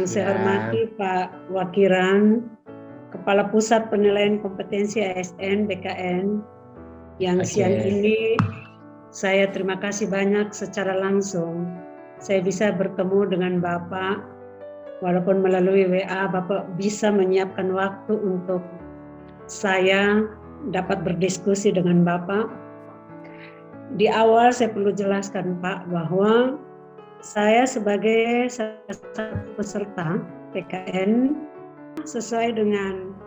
Yang saya hormati Pak Wakiran, Kepala Pusat Penilaian Kompetensi ASN BKN, yang siang ini saya terima kasih banyak secara langsung saya bisa bertemu dengan Bapak, walaupun melalui WA Bapak bisa menyiapkan waktu untuk saya dapat berdiskusi dengan Bapak. Di awal saya perlu jelaskan Pak bahwa saya sebagai salah satu peserta PKN sesuai dengan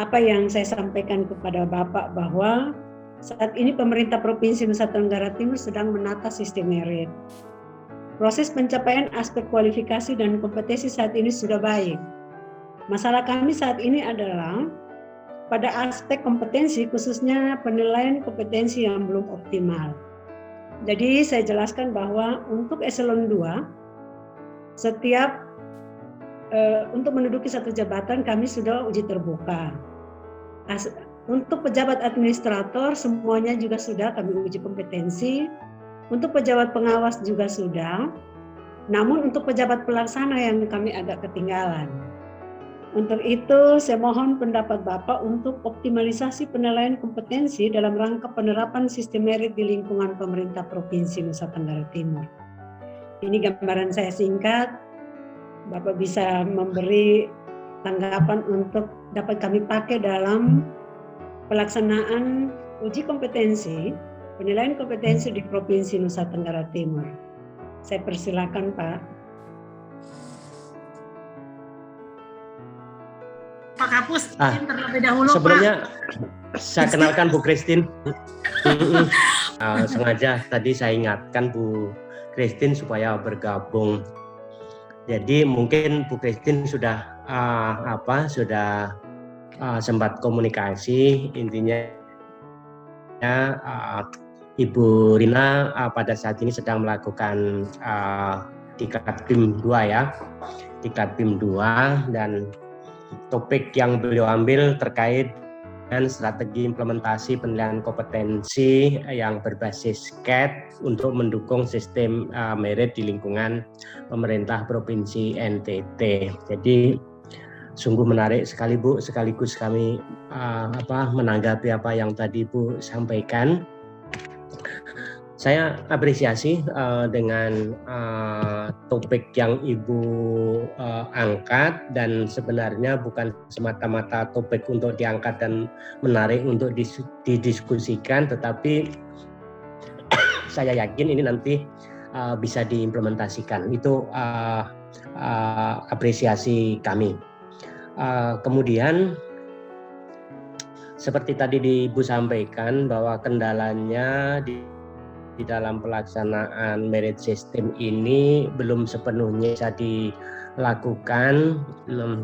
apa yang saya sampaikan kepada Bapak bahwa saat ini pemerintah Provinsi Nusa Tenggara Timur sedang menata sistem merit. Proses pencapaian aspek kualifikasi dan kompetensi saat ini sudah baik. Masalah kami saat ini adalah pada aspek kompetensi, khususnya penilaian kompetensi yang belum optimal. Jadi saya jelaskan bahwa untuk eselon 2, setiap untuk menduduki satu jabatan kami sudah uji terbuka. Untuk pejabat administrator semuanya juga sudah kami uji kompetensi. Untuk pejabat pengawas juga sudah. Namun untuk pejabat pelaksana yang kami agak ketinggalan. Untuk itu saya mohon pendapat Bapak untuk optimalisasi penilaian kompetensi dalam rangka penerapan sistem merit di lingkungan pemerintah Provinsi Nusa Tenggara Timur. Ini gambaran saya singkat. Bapak bisa memberi tanggapan untuk dapat kami pakai dalam pelaksanaan uji kompetensi, penilaian kompetensi di Provinsi Nusa Tenggara Timur. Saya persilakan Pak. Pak Kapus, terlebih dahulu sebelumnya, Pak. Saya kenalkan Bu Christine. Sengaja tadi saya ingatkan Bu Christine supaya bergabung. Jadi mungkin Bu Christine sudah sempat komunikasi. Intinya Ibu Rina pada saat ini sedang melakukan tingkat BIM 2 ya, tingkat BIM 2, dan topik yang beliau ambil terkait dengan strategi implementasi penilaian kompetensi yang berbasis CAT untuk mendukung sistem merit di lingkungan pemerintah Provinsi NTT. Jadi sungguh menarik sekali Bu, sekaligus kami menanggapi apa yang tadi Bu sampaikan. Saya apresiasi dengan topik yang Ibu angkat, dan sebenarnya bukan semata-mata topik untuk diangkat dan menarik untuk didiskusikan, tetapi saya yakin ini nanti bisa diimplementasikan. Itu apresiasi kami. Kemudian seperti tadi Ibu sampaikan bahwa kendalanya di dalam pelaksanaan merit system ini belum sepenuhnya bisa dilakukan,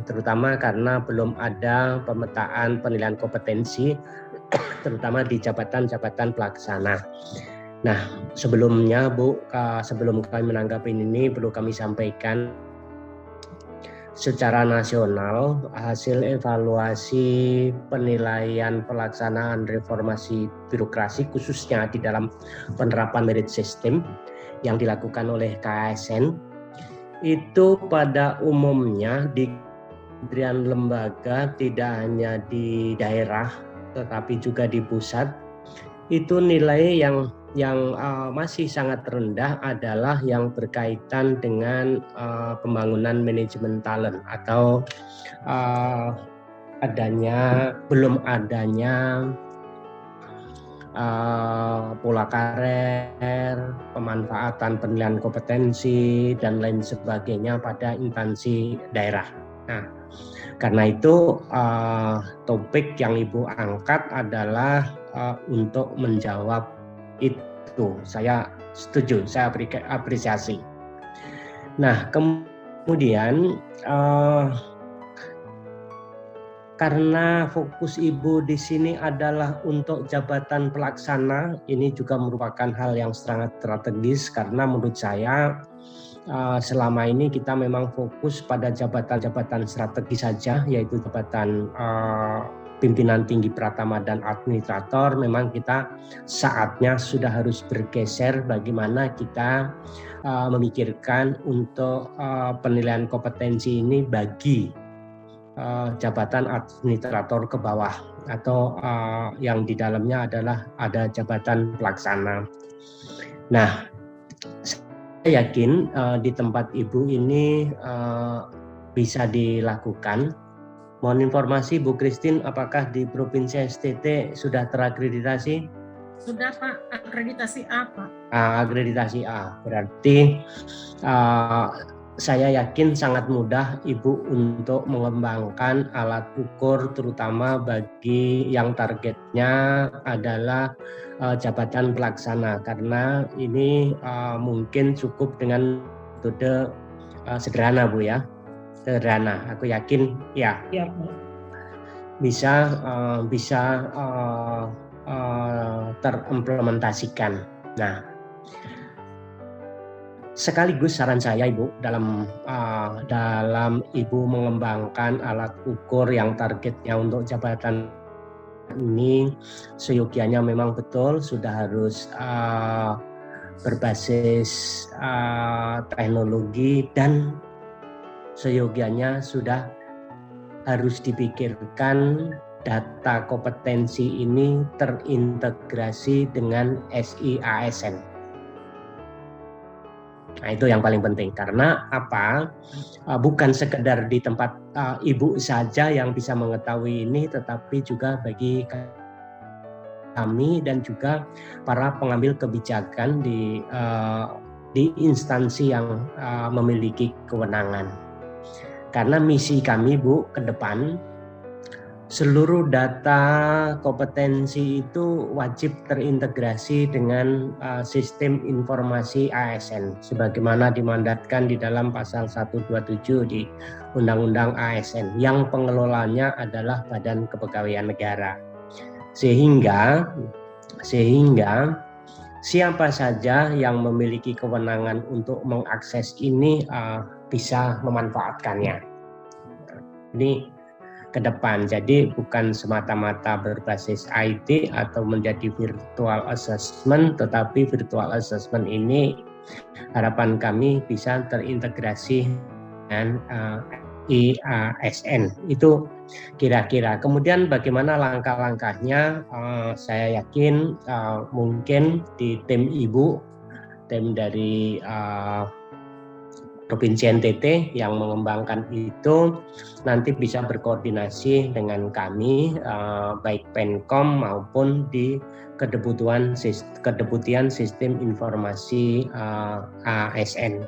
terutama karena belum ada pemetaan penilaian kompetensi, terutama di jabatan-jabatan pelaksana. Nah, sebelumnya Bu, sebelum kami menanggapi ini perlu kami sampaikan secara nasional hasil evaluasi penilaian pelaksanaan reformasi birokrasi khususnya di dalam penerapan merit system yang dilakukan oleh KASN itu pada umumnya di kementerian lembaga, tidak hanya di daerah tetapi juga di pusat, itu nilai yang masih sangat rendah adalah yang berkaitan dengan pembangunan manajemen talent atau belum adanya pola karir, pemanfaatan penilaian kompetensi dan lain sebagainya pada instansi daerah. Nah, karena itu topik yang Ibu angkat adalah untuk menjawab itu. Saya setuju, saya apresiasi. Nah, kemudian karena fokus Ibu di sini adalah untuk jabatan pelaksana, ini juga merupakan hal yang sangat strategis karena menurut saya selama ini kita memang fokus pada jabatan-jabatan strategis saja, yaitu jabatan pimpinan tinggi Pratama dan administrator, memang kita saatnya sudah harus bergeser bagaimana kita memikirkan untuk penilaian kompetensi ini bagi jabatan administrator ke bawah, atau yang di dalamnya adalah ada jabatan pelaksana. Nah, saya yakin di tempat Ibu ini bisa dilakukan. Mohon informasi Bu Christine, apakah di Provinsi NTT sudah terakreditasi? Sudah Pak, akreditasi A Pak. Akreditasi A, berarti saya yakin sangat mudah Ibu untuk mengembangkan alat ukur, terutama bagi yang targetnya adalah jabatan pelaksana, karena ini mungkin cukup dengan metode sederhana Bu ya. Sederhana, aku yakin ya, bisa terimplementasikan. Nah, sekaligus saran saya Ibu dalam Ibu mengembangkan alat ukur yang targetnya untuk jabatan ini, seyogianya memang betul sudah harus berbasis teknologi, dan seyogianya sudah harus dipikirkan data kompetensi ini terintegrasi dengan SI-ASN. Nah, itu yang paling penting, karena apa? Bukan sekedar di tempat Ibu saja yang bisa mengetahui ini, tetapi juga bagi kami dan juga para pengambil kebijakan di instansi yang memiliki kewenangan. Karena misi kami Bu ke depan, seluruh data kompetensi itu wajib terintegrasi dengan sistem informasi ASN sebagaimana dimandatkan di dalam pasal 127 di Undang-Undang ASN, yang pengelolanya adalah Badan Kepegawaian Negara. Sehingga siapa saja yang memiliki kewenangan untuk mengakses ini bisa memanfaatkannya. Ini ke depan, jadi bukan semata-mata berbasis IT atau menjadi virtual assessment, tetapi virtual assessment ini harapan kami bisa terintegrasi dengan IASN. Itu kira-kira. Kemudian bagaimana langkah-langkahnya? Saya yakin mungkin di tim Ibu, tim dari Provinsi NTT yang mengembangkan itu nanti bisa berkoordinasi dengan kami, baik Penkom maupun di Kedeputian Sistem Informasi ASN.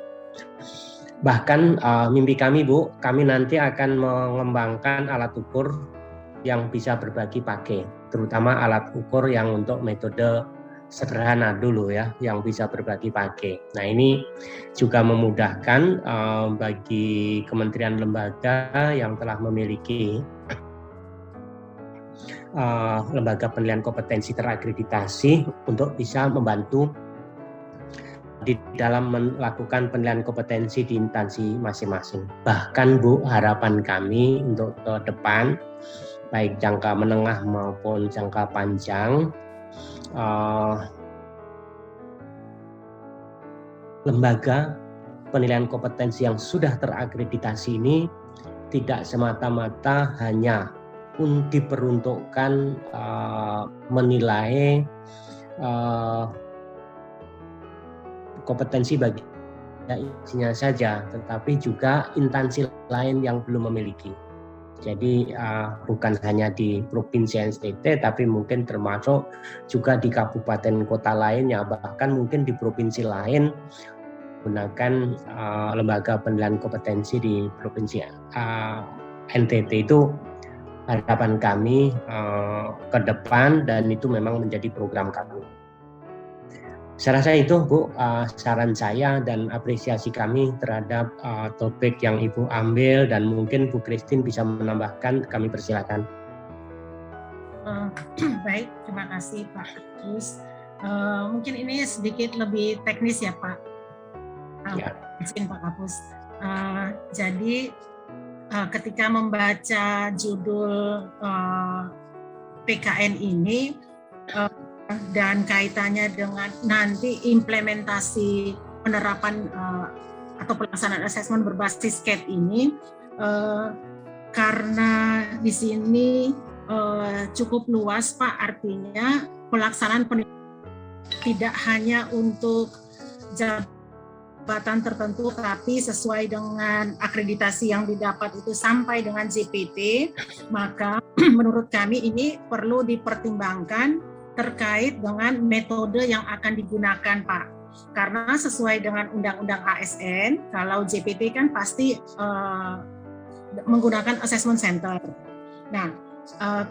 Bahkan mimpi kami Bu, kami nanti akan mengembangkan alat ukur yang bisa berbagi pakai, terutama alat ukur yang untuk metode sederhana dulu ya, yang bisa berbagi pakai. Nah, ini juga memudahkan bagi kementerian lembaga yang telah memiliki lembaga penilaian kompetensi terakreditasi untuk bisa membantu di dalam melakukan penilaian kompetensi di instansi masing-masing. Bahkan Bu, harapan kami untuk ke depan, baik jangka menengah maupun jangka panjang, lembaga penilaian kompetensi yang sudah terakreditasi ini tidak semata-mata hanya diperuntukkan menilai kompetensi bagi isinya saja, tetapi juga instansi lain yang belum memiliki. Jadi bukan hanya di Provinsi NTT, tapi mungkin termasuk juga di kabupaten kota lainnya, bahkan mungkin di provinsi lain menggunakan lembaga penilaian kompetensi di Provinsi NTT. Itu harapan kami ke depan, dan itu memang menjadi program kami. Saya rasa itu Bu, saran saya dan apresiasi kami terhadap topik yang Ibu ambil, dan mungkin Bu Christine bisa menambahkan, kami persilakan. Baik, terima kasih Pak Kapus. Mungkin ini sedikit lebih teknis ya Pak. Izin Pak Kapus. Jadi ketika membaca judul PKN ini dan kaitannya dengan nanti implementasi penerapan atau pelaksanaan asesmen berbasis CAT ini, karena di sini cukup luas Pak, artinya pelaksanaan tidak hanya untuk jabatan tertentu, tapi sesuai dengan akreditasi yang didapat itu sampai dengan JPT, maka menurut kami ini perlu dipertimbangkan terkait dengan metode yang akan digunakan Pak. Karena sesuai dengan Undang-Undang ASN, kalau JPT kan pasti menggunakan assessment center. Nah,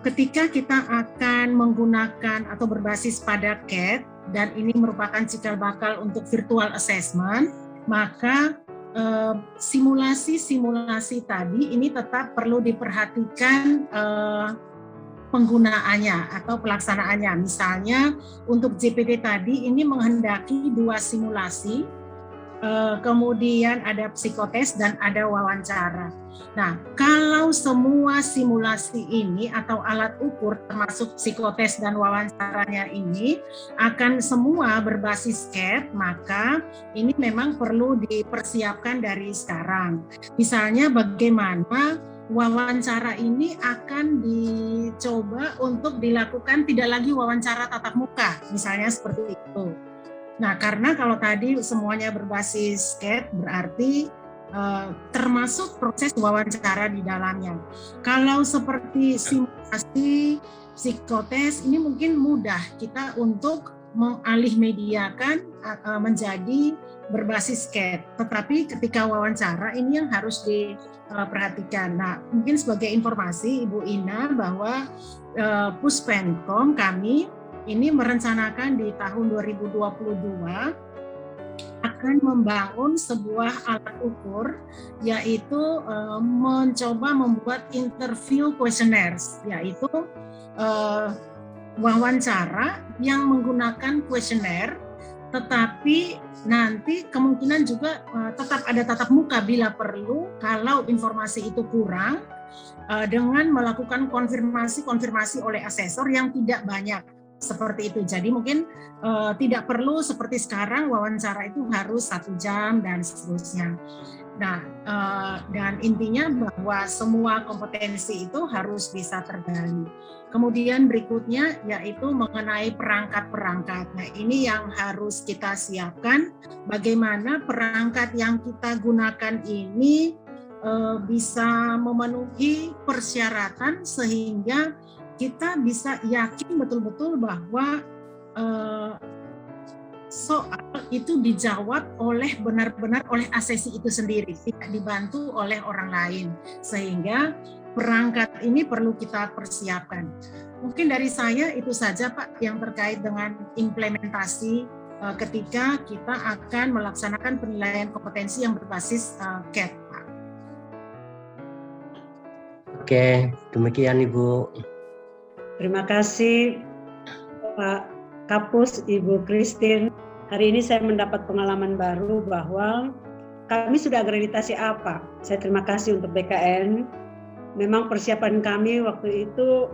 ketika kita akan menggunakan atau berbasis pada CAT, dan ini merupakan cikal bakal untuk virtual assessment, maka simulasi-simulasi tadi ini tetap perlu diperhatikan penggunaannya atau pelaksanaannya. Misalnya untuk JPT tadi ini menghendaki 2 simulasi, kemudian ada psikotes dan ada wawancara. Nah, kalau semua simulasi ini atau alat ukur termasuk psikotes dan wawancaranya ini akan semua berbasis CAT, maka ini memang perlu dipersiapkan dari sekarang. Misalnya bagaimana wawancara ini akan dicoba untuk dilakukan tidak lagi wawancara tatap muka, misalnya seperti itu. Nah, karena kalau tadi semuanya berbasis CAT berarti termasuk proses wawancara di dalamnya. Kalau seperti simulasi psikotes ini mungkin mudah kita untuk mengalih mediakan menjadi berbasis CAT. Tetapi ketika wawancara ini yang harus diperhatikan. Nah, mungkin sebagai informasi Ibu Ina bahwa Puspenkom kami ini merencanakan di tahun 2022 akan membangun sebuah alat ukur, yaitu mencoba membuat interview questionnaires, yaitu wawancara yang menggunakan kuesioner, tetapi nanti kemungkinan juga tetap ada tatap muka bila perlu kalau informasi itu kurang, dengan melakukan konfirmasi oleh asesor yang tidak banyak. Seperti itu. Jadi mungkin tidak perlu seperti sekarang wawancara itu harus 1 jam dan seterusnya. Nah, dan intinya bahwa semua kompetensi itu harus bisa tergali. Kemudian berikutnya yaitu mengenai perangkat-perangkat. Nah, ini yang harus kita siapkan. Bagaimana perangkat yang kita gunakan ini bisa memenuhi persyaratan sehingga kita bisa yakin betul-betul bahwa soal itu dijawab benar-benar oleh asesi itu sendiri, tidak dibantu oleh orang lain, sehingga perangkat ini perlu kita persiapkan. Mungkin dari saya itu saja Pak yang terkait dengan implementasi ketika kita akan melaksanakan penilaian kompetensi yang berbasis CAT Pak. Oke, demikian Ibu. Terima kasih Pak Kapus, Ibu Christine. Hari ini saya mendapat pengalaman baru bahwa kami sudah akreditasi A, Pak. Saya terima kasih untuk BKN. Memang persiapan kami waktu itu,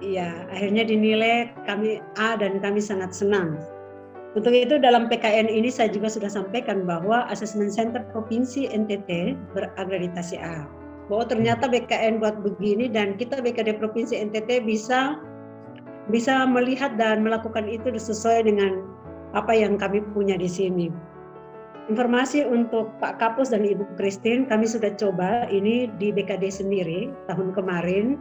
ya akhirnya dinilai kami A dan kami sangat senang. Untuk itu dalam PKN ini saya juga sudah sampaikan bahwa Assessment Center Provinsi NTT berakreditasi A. Bahwa ternyata BKN buat begini dan kita BKD Provinsi NTT bisa melihat dan melakukan itu sesuai dengan apa yang kami punya di sini. Informasi untuk Pak Kapus dan Ibu Christine, kami sudah coba ini di BKD sendiri tahun kemarin,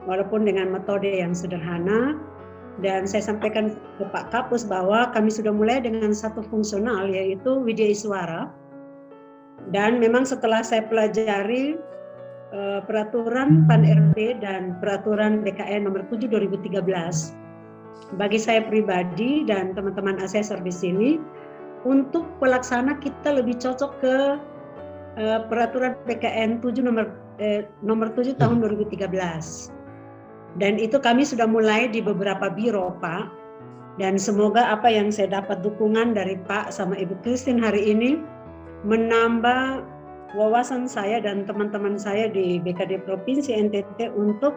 walaupun dengan metode yang sederhana. Dan saya sampaikan ke Pak Kapus bahwa kami sudah mulai dengan satu fungsional yaitu Widya Iswara. Dan memang setelah saya pelajari peraturan PAN-RB dan peraturan BKN nomor 7 2013. Bagi saya pribadi dan teman-teman asesor di sini, untuk pelaksana kita lebih cocok ke peraturan BKN 7 nomor 7 tahun 2013. Dan itu kami sudah mulai di beberapa biro, Pak. Dan semoga apa yang saya dapat dukungan dari Pak sama Ibu Christine hari ini menambah wawasan saya dan teman-teman saya di BKD Provinsi NTT untuk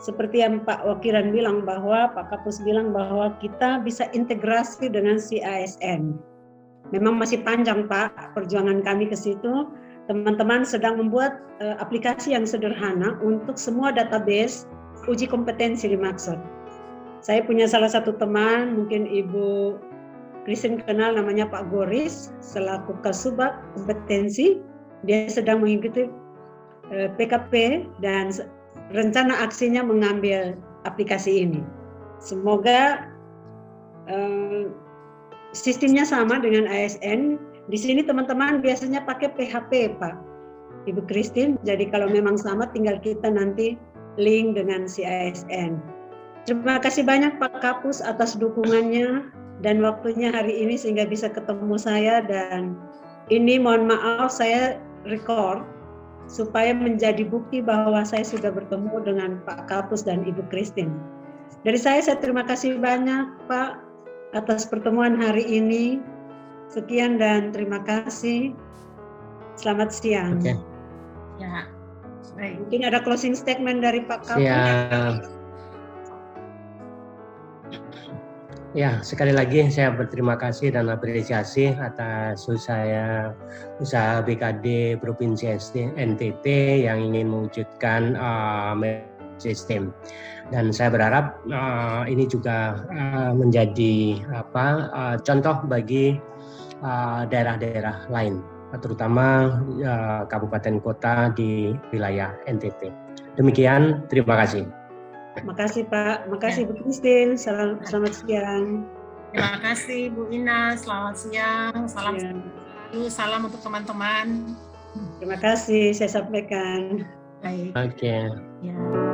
seperti yang Pak Wakiran bilang bahwa, Pak Kapus bilang bahwa kita bisa integrasi dengan si ASN. Memang masih panjang Pak perjuangan kami ke situ. Teman-teman sedang membuat aplikasi yang sederhana untuk semua database uji kompetensi dimaksud. Saya punya salah satu teman, mungkin Ibu Christine kenal, namanya Pak Goris, selaku Kasubag kompetensi. Dia sedang mengikuti PKP dan rencana aksinya mengambil aplikasi ini. Semoga sistemnya sama dengan ASN. Di sini teman-teman biasanya pakai PHP, Pak Ibu Christine. Jadi kalau memang sama, tinggal kita nanti link dengan si ASN. Terima kasih banyak Pak Kapus atas dukungannya dan waktunya hari ini sehingga bisa ketemu saya, dan ini mohon maaf saya record supaya menjadi bukti bahwa saya sudah bertemu dengan Pak Kapus dan Ibu Christine. Dari saya terima kasih banyak Pak atas pertemuan hari ini. Sekian dan terima kasih. Selamat siang. Oke. Ya, baik. Mungkin ada closing statement dari Pak Kapus. Ya, sekali lagi saya berterima kasih dan apresiasi atas usaha BKD Provinsi NTT yang ingin mewujudkan sistem. Dan saya berharap ini juga menjadi contoh bagi daerah-daerah lain, terutama kabupaten kota di wilayah NTT. Demikian, terima kasih. Terima kasih Pak, terima kasih Bu Christine, selamat siang. Terima kasih Bu Ina, selamat siang, salam untuk teman-teman. Terima kasih, saya sampaikan. Baik. Oke. Ya.